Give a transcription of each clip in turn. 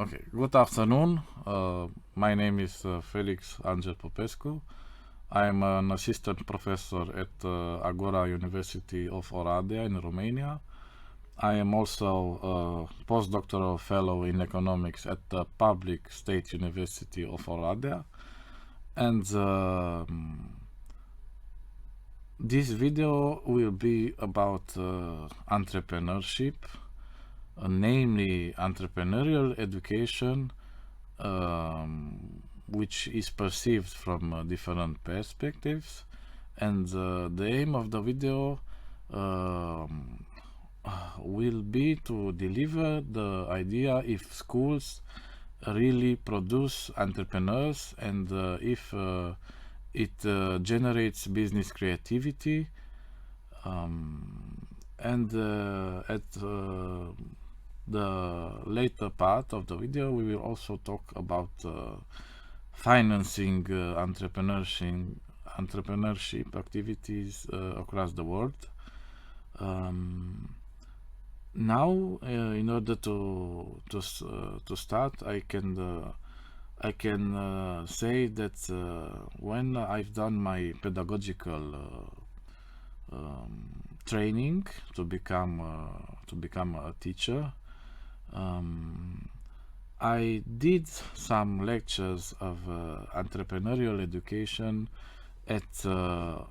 Okay, good afternoon. My name is Felix Popescu. I am an assistant professor at Agora University of Oradea in Romania. I am also a postdoctoral fellow in economics at the Public State University of Oradea. And this video will be about entrepreneurship, namely entrepreneurial education, which is perceived from different perspectives. And the aim of the video will be to deliver the idea if schools really produce entrepreneurs, and if it generates business creativity. And at the later part of the video, we will also talk about financing entrepreneurship activities across the world. Now, in order to start, I can say that when I've done my pedagogical training to become a teacher, I did some lectures of entrepreneurial education at the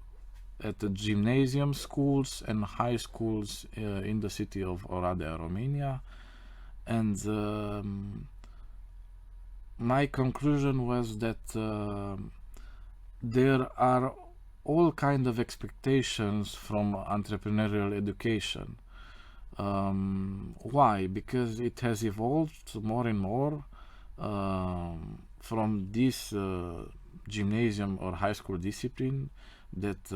gymnasium schools and high schools in the city of Oradea, Romania, and my conclusion was that there are all kind of expectations from entrepreneurial education. Why? Because it has evolved more and more from this gymnasium or high school discipline that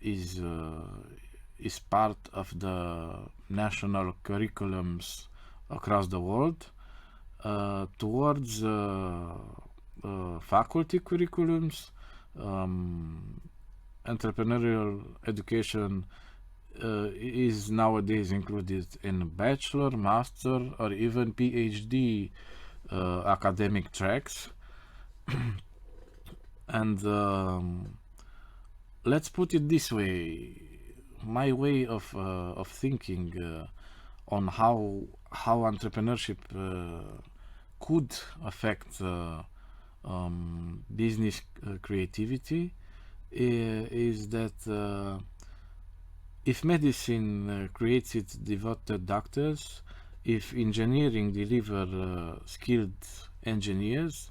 is part of the national curriculums across the world, towards faculty curriculums. Entrepreneurial education is nowadays included in bachelor, master, or even PhD academic tracks. And let's put it this way: my way of thinking on how entrepreneurship could affect business creativity is that if medicine creates its devoted doctors, if engineering deliver skilled engineers,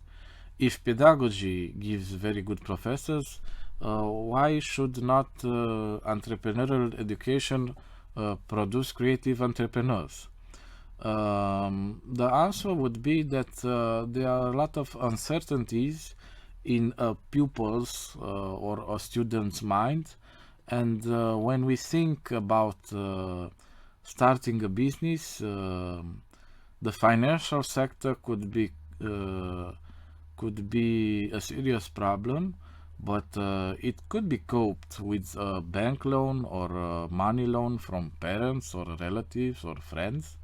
if pedagogy gives very good professors, why should not entrepreneurial education produce creative entrepreneurs? The answer would be that there are a lot of uncertainties in a pupil's or a student's mind, and when we think about starting a business, the financial sector could be a serious problem, but it could be coped with a bank loan or a money loan from parents or relatives or friends,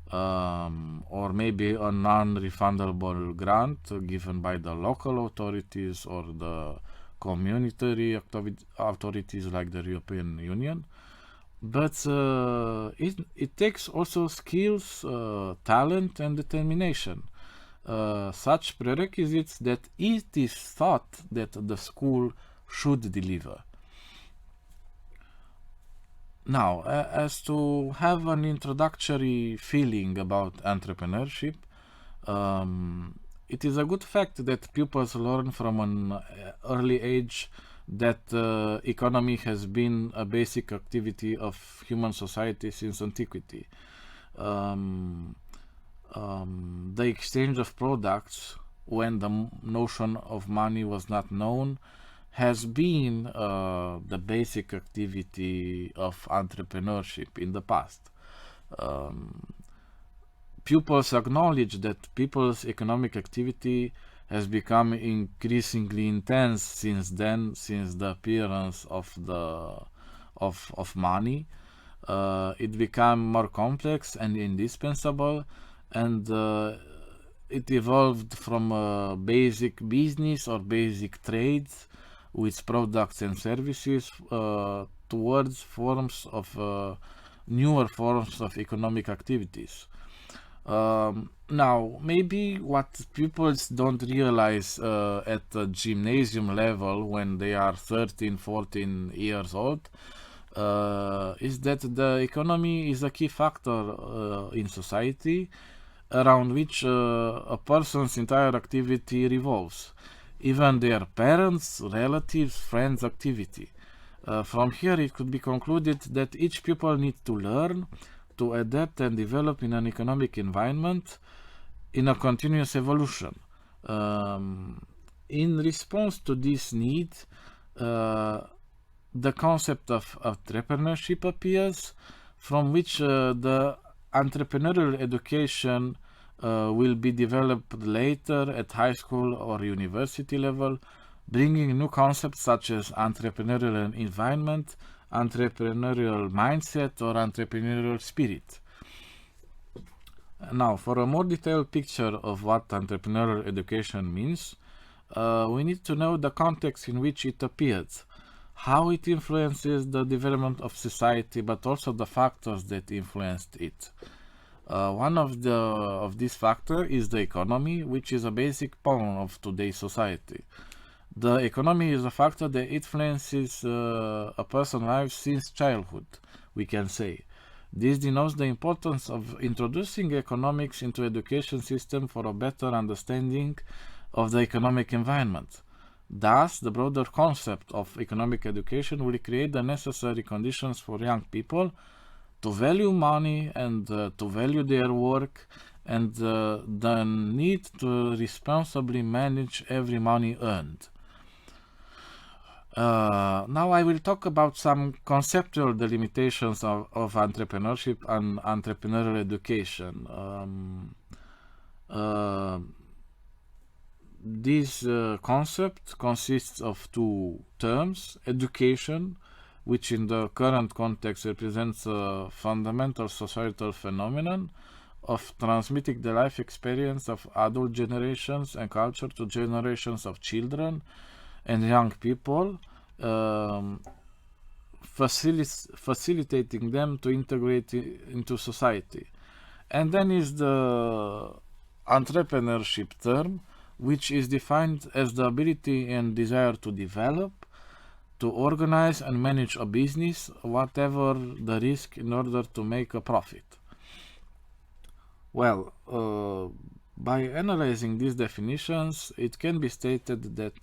or maybe a non-refundable grant given by the local authorities or the community authorities like the European Union. But it takes also skills, talent, and determination. Such prerequisites that it is thought that the school should deliver. Now, as to have an introductory feeling about entrepreneurship, it is a good fact that pupils learn from an early age that economy has been a basic activity of human society since antiquity. The exchange of products, when the notion of money was not known, has been the basic activity of entrepreneurship in the past. Pupils acknowledge that people's economic activity has become increasingly intense since then, since the appearance of money. It became more complex and indispensable, and it evolved from basic business or basic trades with products and services towards forms of newer forms of economic activities. Now, maybe what people don't realize at the gymnasium level when they are 13, 14 years old is that the economy is a key factor in society around which a person's entire activity revolves, even their parents, relatives, friends' activity. From here, it could be concluded that each pupil needs to learn, to adapt and develop in an economic environment in a continuous evolution. In response to this need, the concept of entrepreneurship appears, from which the entrepreneurial education will be developed later at high school or university level, bringing new concepts such as entrepreneurial environment, entrepreneurial mindset, or entrepreneurial spirit. Now, for a more detailed picture of what entrepreneurial education means, we need to know the context in which it appeared, how it influences the development of society, but also the factors that influenced it. One of these factors is the economy, which is a basic pawn of today's society. The economy is a factor that influences a person's life since childhood, we can say. This denotes the importance of introducing economics into education system for a better understanding of the economic environment. Thus, the broader concept of economic education will create the necessary conditions for young people to value money and to value their work, and the need to responsibly manage every money earned. Now I will talk about some conceptual delimitations of entrepreneurship and entrepreneurial education. This concept consists of two terms: education, which in the current context represents a fundamental societal phenomenon of transmitting the life experience of adult generations and culture to generations of children and young people, facilitating them to integrate into society. And then is the entrepreneurship term, which is defined as the ability and desire to develop, to organize and manage a business, whatever the risk, in order to make a profit. Well, by analyzing these definitions, it can be stated that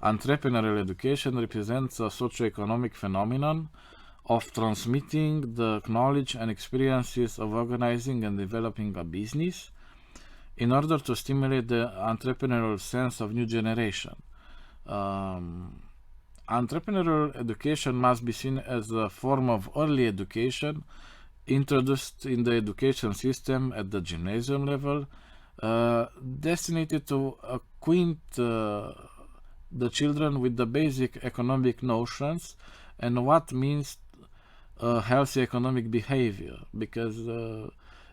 entrepreneurial education represents a socio-economic phenomenon of transmitting the knowledge and experiences of organizing and developing a business in order to stimulate the entrepreneurial sense of new generation. Entrepreneurial education must be seen as a form of early education introduced in the education system at the gymnasium level, destined to acquaint the children with the basic economic notions and what means healthy economic behavior, because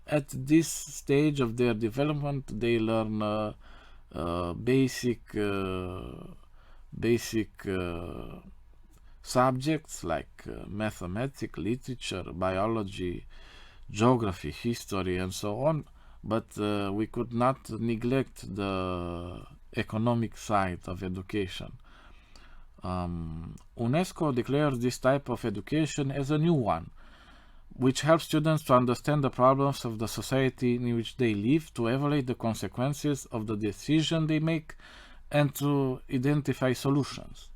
at this stage of their development they learn basic subjects like mathematics, literature, biology, geography, history, and so on, but we could not neglect the economic side of education. UNESCO declares this type of education as a new one, which helps students to understand the problems of the society in which they live, to evaluate the consequences of the decision they make, and to identify solutions.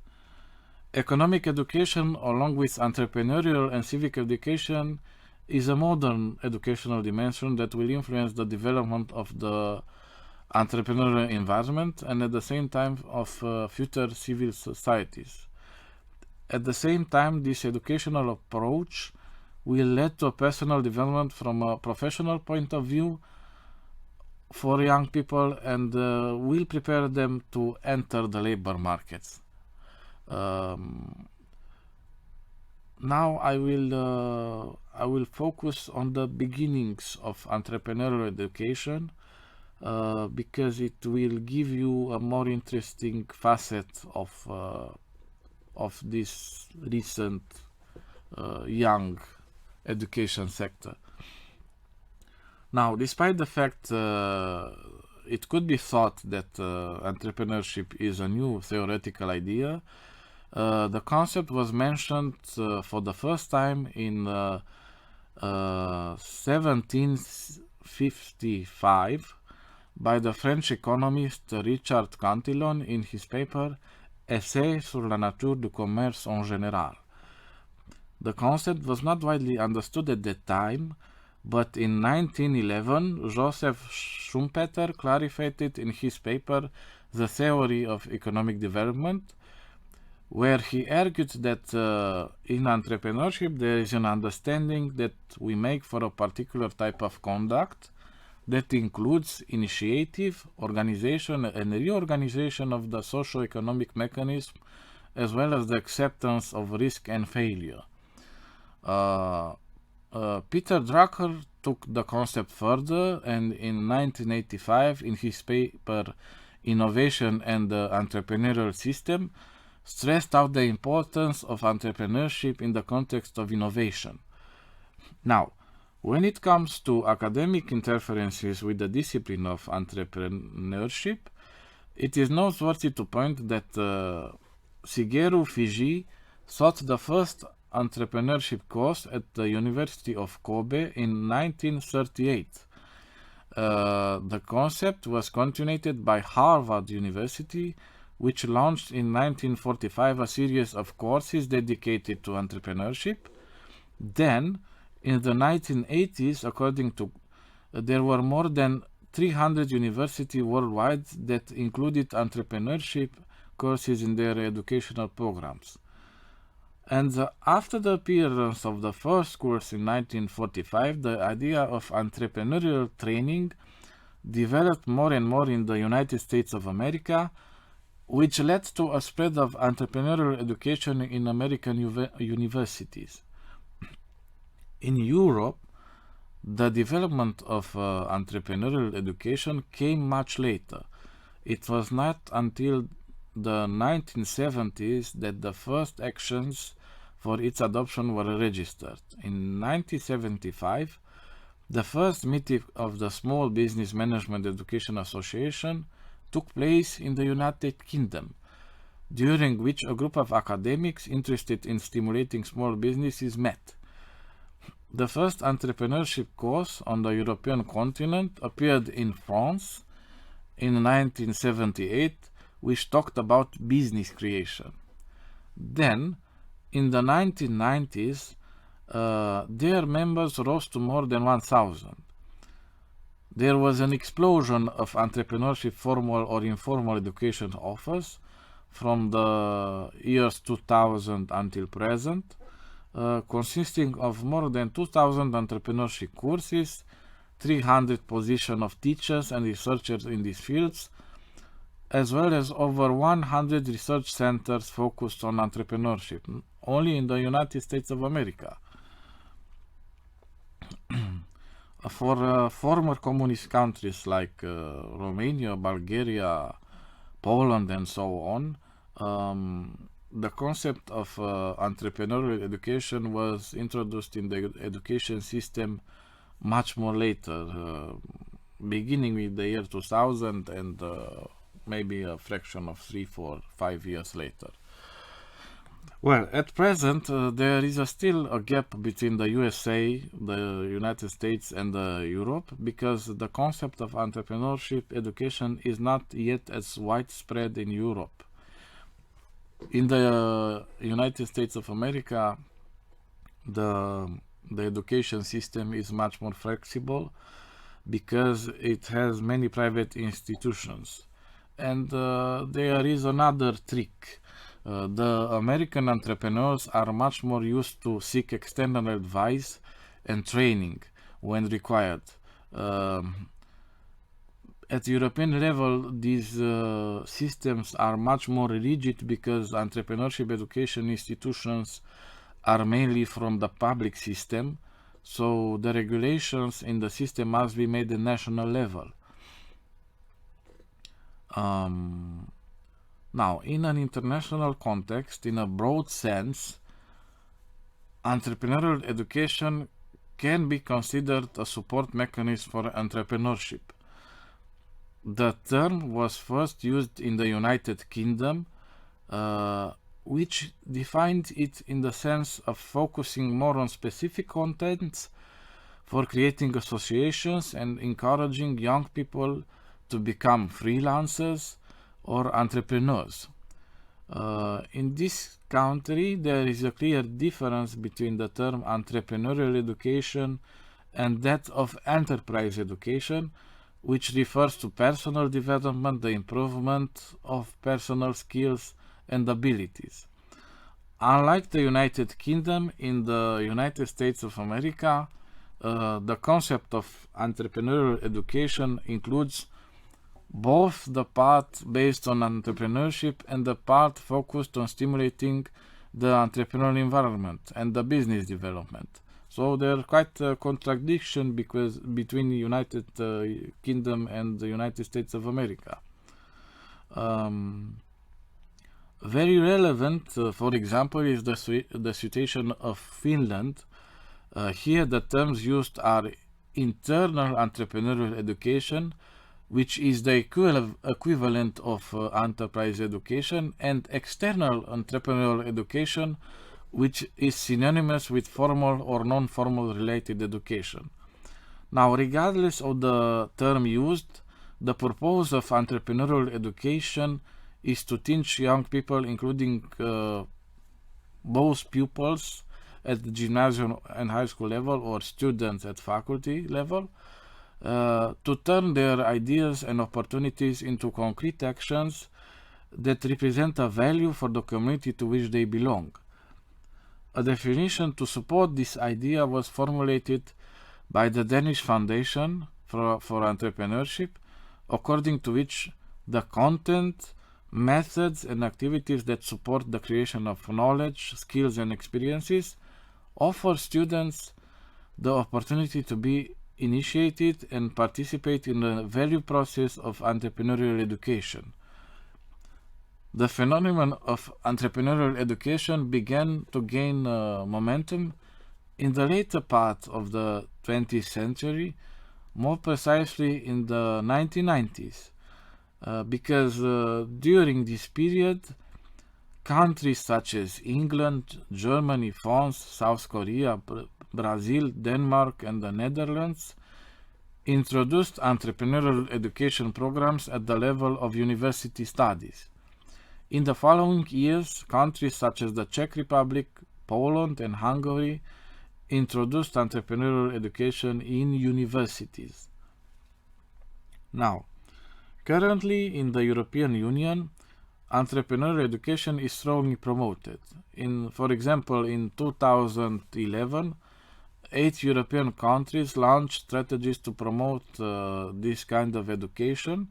Economic education, along with entrepreneurial and civic education, is a modern educational dimension that will influence the development of the entrepreneurial environment and at the same time of future civil societies. At the same time, this educational approach will lead to a personal development from a professional point of view for young people and will prepare them to enter the labor markets. Now I will focus on the beginnings of entrepreneurial education, because it will give you a more interesting facet of this recent young education sector. Now, despite the fact it could be thought that entrepreneurship is a new theoretical idea, the concept was mentioned for the first time in 1755 by the French economist Richard Cantillon in his paper Essai sur la nature du commerce en général. The concept was not widely understood at that time, but in 1911 Joseph Schumpeter clarified it in his paper The Theory of Economic Development, where he argued that in entrepreneurship there is an understanding that we make for a particular type of conduct that includes initiative, organization, and reorganization of the socio-economic mechanism, as well as the acceptance of risk and failure. Peter Drucker took the concept further, and in 1985, in his paper Innovation and the Entrepreneurial System, stressed out the importance of entrepreneurship in the context of innovation. Now, when it comes to academic interferences with the discipline of entrepreneurship, it is noteworthy to point that Shigeru Fiji taught the first entrepreneurship course at the University of Kobe in 1938. The concept was continued by Harvard University, which launched in 1945 a series of courses dedicated to entrepreneurship. Then, in the 1980s, there were more than 300 universities worldwide that included entrepreneurship courses in their educational programs. And after the appearance of the first course in 1945, the idea of entrepreneurial training developed more and more in the United States of America, which led to a spread of entrepreneurial education in American universities. In Europe, the development of entrepreneurial education came much later. It was not until the 1970s that the first actions for its adoption were registered. In 1975, the first meeting of the Small Business Management Education Association took place in the United Kingdom, during which a group of academics interested in stimulating small businesses met. The first entrepreneurship course on the European continent appeared in France in 1978, which talked about business creation. Then, in the 1990s, their members rose to more than 1,000. There was an explosion of entrepreneurship formal or informal education offers from the years 2000 until present, consisting of more than 2,000 entrepreneurship courses, 300 positions of teachers and researchers in these fields, as well as over 100 research centers focused on entrepreneurship, only in the United States of America. For former communist countries like Romania, Bulgaria, Poland, and so on, the concept of entrepreneurial education was introduced in the education system much more later, beginning with the year 2000 and maybe a fraction of 3, 4, 5 years later. Well, at present, there is still a gap between the USA, the United States, and Europe, because the concept of entrepreneurship education is not yet as widespread in Europe. In the United States of America, the education system is much more flexible because it has many private institutions. And there is another trick. The American entrepreneurs are much more used to seek external advice and training when required. At European level, these systems are much more rigid because entrepreneurship education institutions are mainly from the public system, so the regulations in the system must be made at national level. Now, in an international context, in a broad sense, entrepreneurial education can be considered a support mechanism for entrepreneurship. The term was first used in the United Kingdom, which defined it in the sense of focusing more on specific contents for creating associations and encouraging young people to become freelancers or entrepreneurs. In this country, there is a clear difference between the term entrepreneurial education and that of enterprise education, which refers to personal development, the improvement of personal skills and abilities. Unlike the United Kingdom, in the United States of America, the concept of entrepreneurial education includes both the part based on entrepreneurship and the part focused on stimulating the entrepreneurial environment and the business development. So there's quite a contradiction between the United Kingdom and the United States of America. Very relevant, for example, is the situation of Finland. Here the terms used are internal entrepreneurial education, which is the equivalent of enterprise education, and external entrepreneurial education, which is synonymous with formal or non-formal related education. Now, regardless of the term used, the purpose of entrepreneurial education is to teach young people, including both pupils at the gymnasium and high school level or students at faculty level, to turn their ideas and opportunities into concrete actions that represent a value for the community to which they belong. A definition to support this idea was formulated by the Danish Foundation for Entrepreneurship, according to which the content, methods and activities that support the creation of knowledge, skills and experiences offer students the opportunity to be initiated and participate in the value process of entrepreneurial education. The phenomenon of entrepreneurial education began to gain momentum in the later part of the 20th century, more precisely in the 1990s, because during this period, countries such as England, Germany, France, South Korea, Brazil, Denmark, and the Netherlands introduced entrepreneurial education programs at the level of university studies. In the following years, countries such as the Czech Republic, Poland, and Hungary introduced entrepreneurial education in universities. Now, currently in the European Union, entrepreneurial education is strongly promoted. For example, in 2011, 8 European countries launched strategies to promote this kind of education,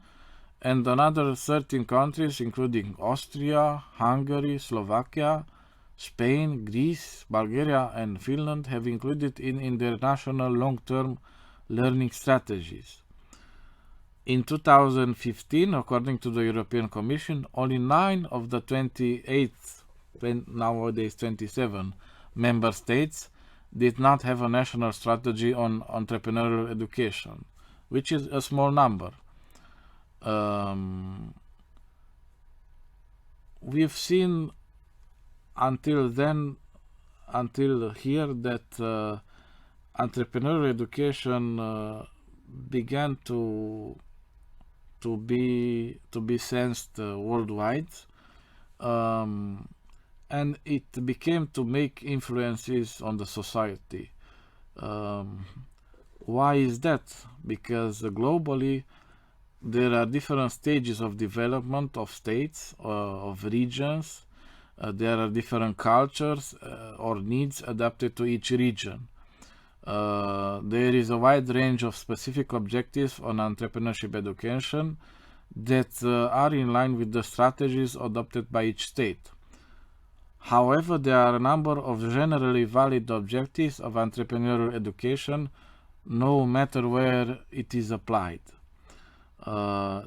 and another 13 countries, including Austria, Hungary, Slovakia, Spain, Greece, Bulgaria, and Finland, have included it in their national long-term learning strategies. In 2015, according to the European Commission, only 9 of the 28, nowadays 27, member states did not have a national strategy on entrepreneurial education, which is a small number. We've seen until here that entrepreneurial education began to be sensed worldwide, and it became to make influences on the society. Why is that? Because globally there are different stages of development of states, of regions. There are different cultures or needs adapted to each region. There is a wide range of specific objectives on entrepreneurship education that are in line with the strategies adopted by each state. However, there are a number of generally valid objectives of entrepreneurial education, no matter where it is applied.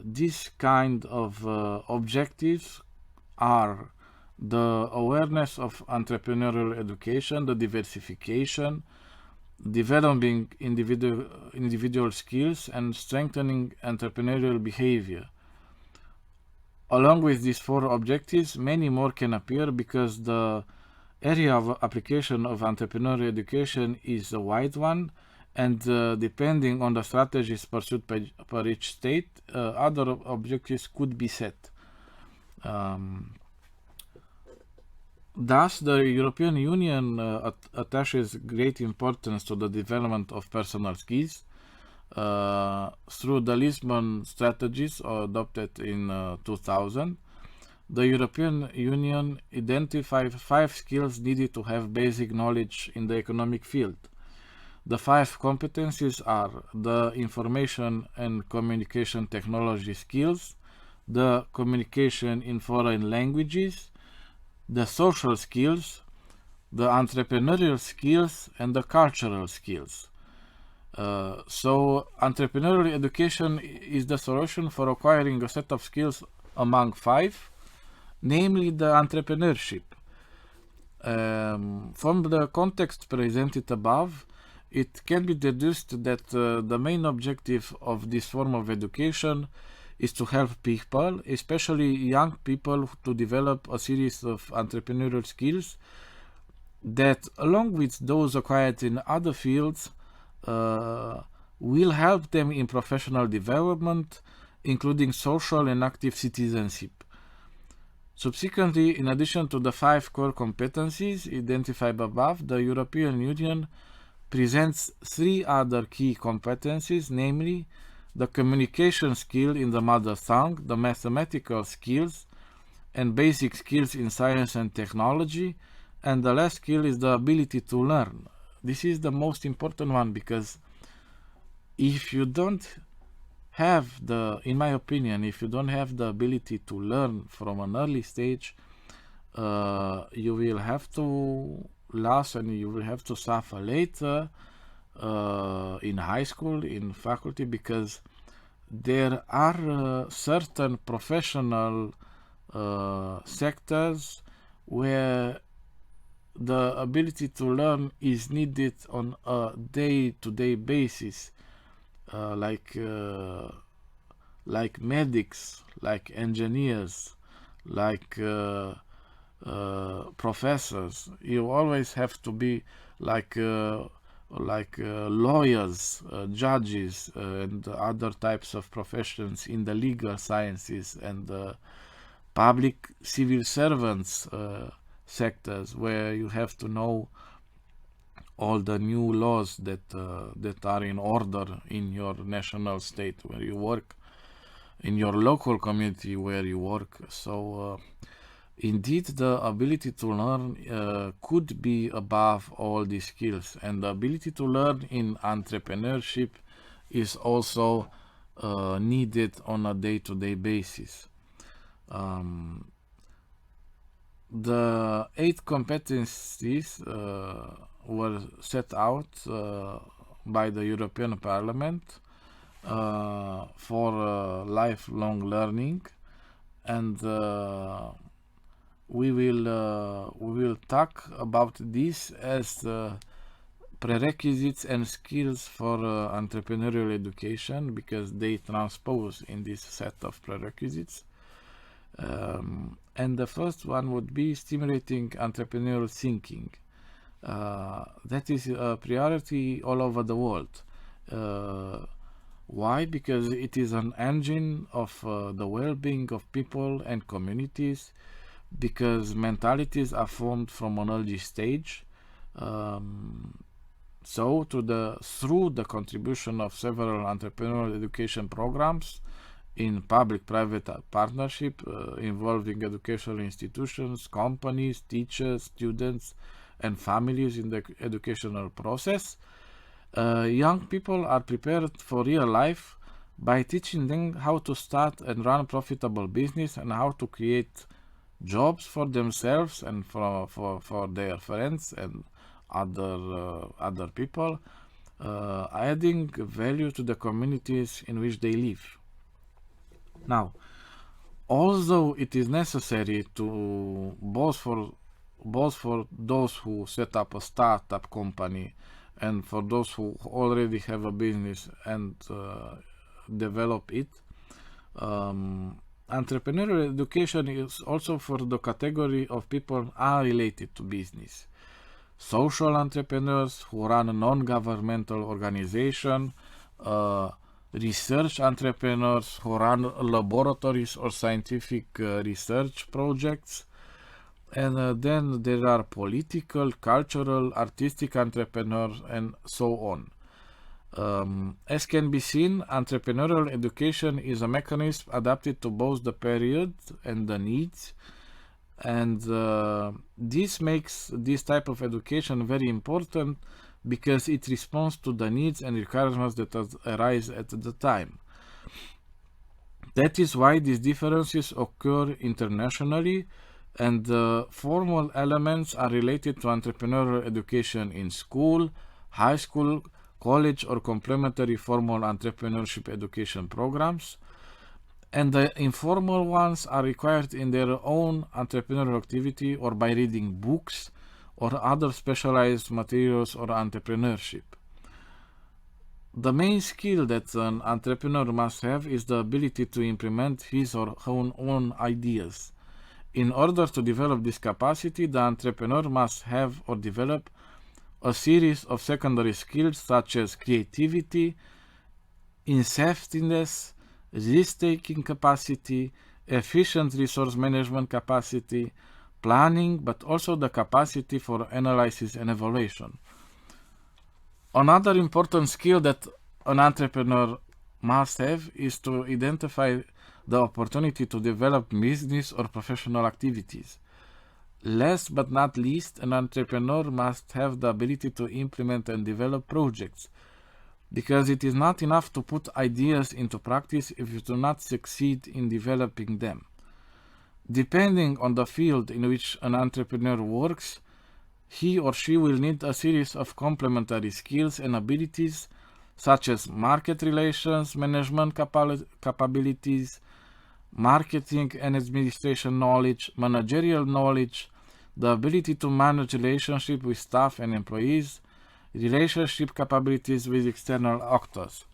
This kind of objectives are the awareness of entrepreneurial education, the diversification, developing individual skills, and strengthening entrepreneurial behavior. Along with these four objectives, many more can appear because the area of application of entrepreneurial education is a wide one, and depending on the strategies pursued per each state, other objectives could be set. Thus, the European Union attaches great importance to the development of personal skills through the Lisbon strategies adopted in 2000. The European Union identified 5 skills needed to have basic knowledge in the economic field. The 5 competencies are the information and communication technology skills, the communication in foreign languages, the social skills, the entrepreneurial skills, and the cultural skills. So entrepreneurial education is the solution for acquiring a set of skills among 5, namely the entrepreneurship. From the context presented above, it can be deduced that the main objective of this form of education is to help people, especially young people, to develop a series of entrepreneurial skills that, along with those acquired in other fields, will help them in professional development, including social and active citizenship. Subsequently, in addition to the 5 core competencies identified above, the European Union presents 3 other key competencies, namely the communication skill in the mother tongue, the mathematical skills, and basic skills in science and technology, and the last skill is the ability to learn. This is the most important one, because if you don't have in my opinion, if you don't have the ability to learn from an early stage, you will have to lose and you will have to suffer later in high school, in faculty, because there are certain professional sectors where the ability to learn is needed on a day-to-day basis, like medics, like engineers, like professors. You always have to be like lawyers, judges, and other types of professions in the legal sciences, and public civil servants sectors, where you have to know all the new laws that are in order in your national state where you work, in your local community where you work. So indeed, the ability to learn could be above all these skills, and the ability to learn in entrepreneurship is also needed on a day-to-day basis. The 8 competencies were set out by the European Parliament for lifelong learning, and we will talk about this as prerequisites and skills for entrepreneurial education, because they transpose in this set of prerequisites. And the first one would be stimulating entrepreneurial thinking. That is a priority all over the world. Why? Because it is an engine of the well-being of people and communities, because mentalities are formed from an early stage. So through the contribution of several entrepreneurial education programs in public-private partnership involving educational institutions, companies, teachers, students, and families in the educational process, young people are prepared for real life by teaching them how to start and run profitable business, and how to create jobs for themselves and for their friends and other people, adding value to the communities in which they live. Now, although it is necessary to both for those who set up a startup company and for those who already have a business and develop it, entrepreneurial education is also for the category of people unrelated to business. Social entrepreneurs who run a non-governmental organization, research entrepreneurs who run laboratories or scientific research projects, and then there are political, cultural, artistic entrepreneurs, and so on. As can be seen, entrepreneurial education is a mechanism adapted to both the period and the needs, and this makes this type of education very important because it responds to the needs and requirements that arise at the time. That is why these differences occur internationally, and the formal elements are related to entrepreneurial education in school, high school, college, or complementary formal entrepreneurship education programs, and the informal ones are required in their own entrepreneurial activity or by reading books or other specialized materials or entrepreneurship. The main skill that an entrepreneur must have is the ability to implement his or her own ideas. In order to develop this capacity, the entrepreneur must have or develop a series of secondary skills such as creativity, incentiveness, risk-taking capacity, efficient resource management capacity, planning, but also the capacity for analysis and evaluation. Another important skill that an entrepreneur must have is to identify the opportunity to develop business or professional activities. Last but not least, an entrepreneur must have the ability to implement and develop projects, because it is not enough to put ideas into practice if you do not succeed in developing them. Depending on the field in which an entrepreneur works, he or she will need a series of complementary skills and abilities such as market relations, management capabilities, marketing and administration knowledge, managerial knowledge, the ability to manage relationship with staff and employees, relationship capabilities with external actors.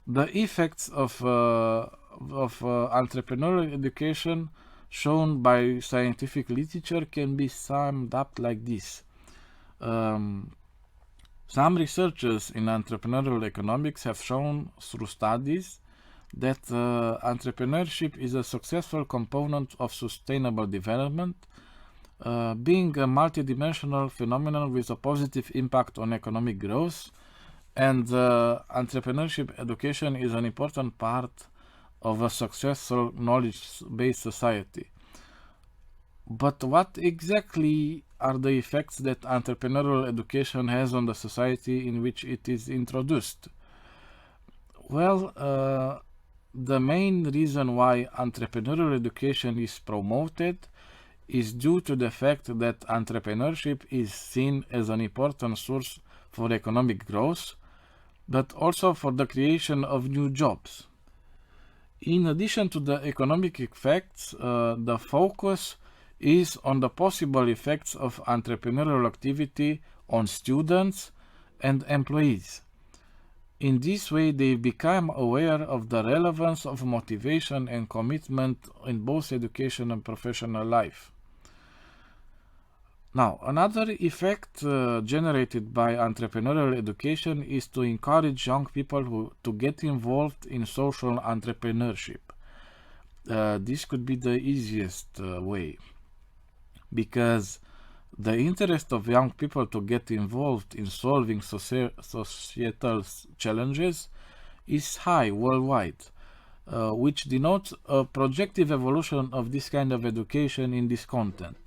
The effects of entrepreneurial education shown by scientific literature can be summed up like this. Some researchers in entrepreneurial economics have shown through studies that entrepreneurship is a successful component of sustainable development, being a multidimensional phenomenon with a positive impact on economic growth, and entrepreneurship education is an important part of a successful knowledge-based society. But what exactly are the effects that entrepreneurial education has on the society in which it is introduced? Well, the main reason why entrepreneurial education is promoted is due to the fact that entrepreneurship is seen as an important source for economic growth, but also for the creation of new jobs. In addition to the economic effects, the focus is on the possible effects of entrepreneurial activity on students and employees. In this way, they become aware of the relevance of motivation and commitment in both education and professional life. Now, another effect generated by entrepreneurial education is to encourage young people to get involved in social entrepreneurship. This could be the easiest way, because the interest of young people to get involved in solving societal challenges is high worldwide, which denotes a projective evolution of this kind of education in this content.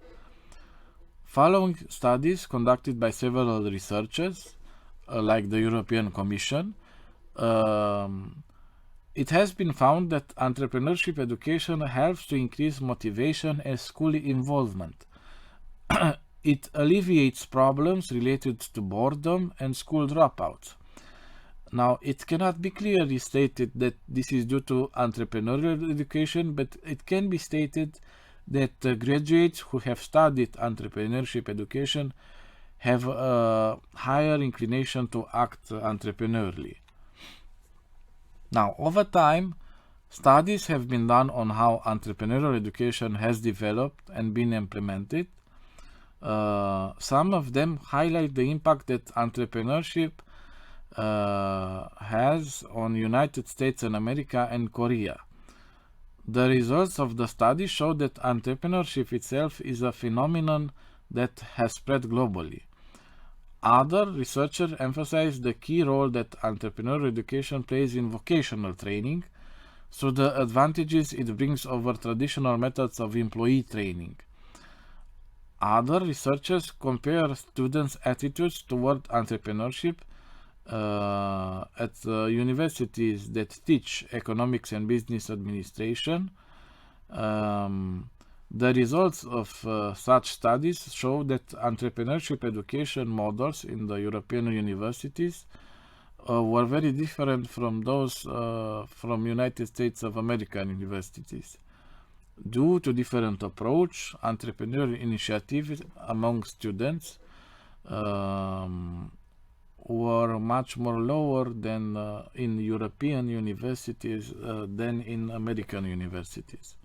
Following studies conducted by several researchers, like the European Commission, It has been found that entrepreneurship education helps to increase motivation and school involvement. It alleviates problems related to boredom and school dropouts. Now, it cannot be clearly stated that this is due to entrepreneurial education, but it can be stated that graduates who have studied entrepreneurship education have a higher inclination to act entrepreneurially. Now, over time, studies have been done on how entrepreneurial education has developed and been implemented. Some of them highlight the impact that entrepreneurship has on United States and America and Korea. The results of the study show that entrepreneurship itself is a phenomenon that has spread globally. Other researchers emphasize the key role that entrepreneurial education plays in vocational training, so the advantages it brings over traditional methods of employee training. Other researchers compare students' attitudes toward entrepreneurship at universities that teach economics and business administration. The results of such studies show that entrepreneurship education models in the European universities were very different from those from United States of American universities. Due to different approach, entrepreneurial initiatives among students were much more lower than in European universities than in American universities.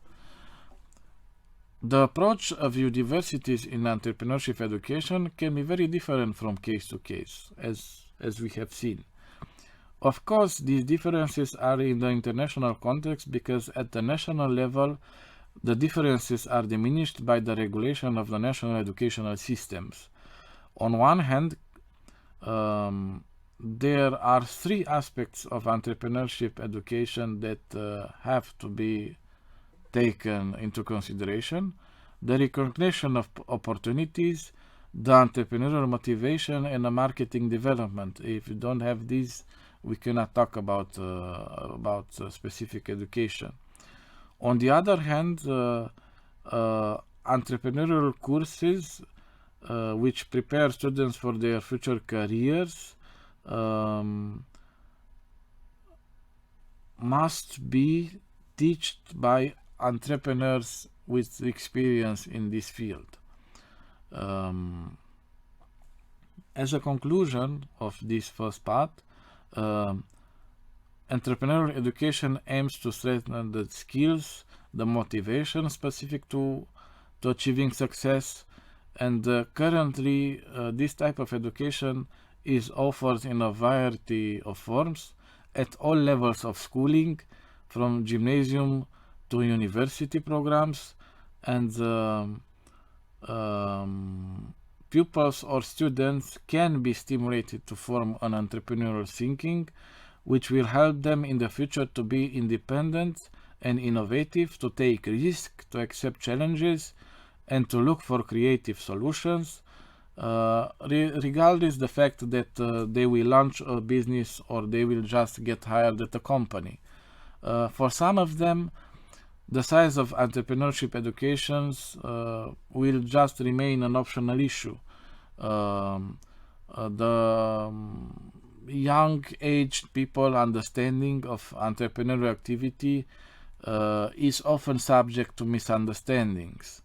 The approach of universities in entrepreneurship education can be very different from case to case, as we have seen. Of course, these differences are in the international context because at the national level, the differences are diminished by the regulation of the national educational systems. On one hand, there are three aspects of entrepreneurship education that have to be taken into consideration: the recognition of opportunities, the entrepreneurial motivation, and the marketing development. If you don't have these, we cannot talk about specific education. On the other hand, entrepreneurial courses which prepare students for their future careers must be taught by entrepreneurs with experience in this field. As a conclusion of this first part, entrepreneurial education aims to strengthen the skills, the motivation specific to achieving success, and currently this type of education is offered in a variety of forms at all levels of schooling, from gymnasium to university programs, and pupils or students can be stimulated to form an entrepreneurial thinking, which will help them in the future to be independent and innovative, to take risks, to accept challenges, and to look for creative solutions, regardless the fact that they will launch a business or they will just get hired at a company. For some of them, the size of entrepreneurship educations will just remain an optional issue. The young-aged people understanding of entrepreneurial activity is often subject to misunderstandings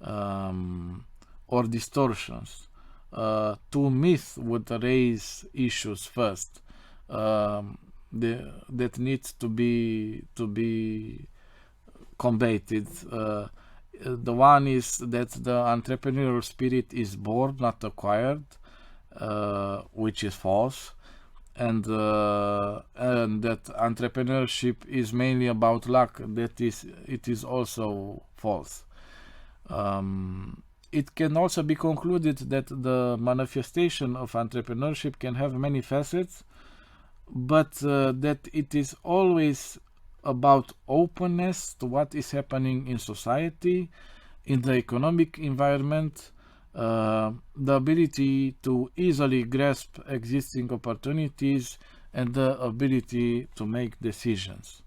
or distortions. Two myths would raise issues first that needs to be combated. The one is that the entrepreneurial spirit is born, not acquired, which is false, and that entrepreneurship is mainly about luck. It is also false. It can also be concluded that the manifestation of entrepreneurship can have many facets, but that it is always about openness to what is happening in society, in the economic environment, the ability to easily grasp existing opportunities, and the ability to make decisions.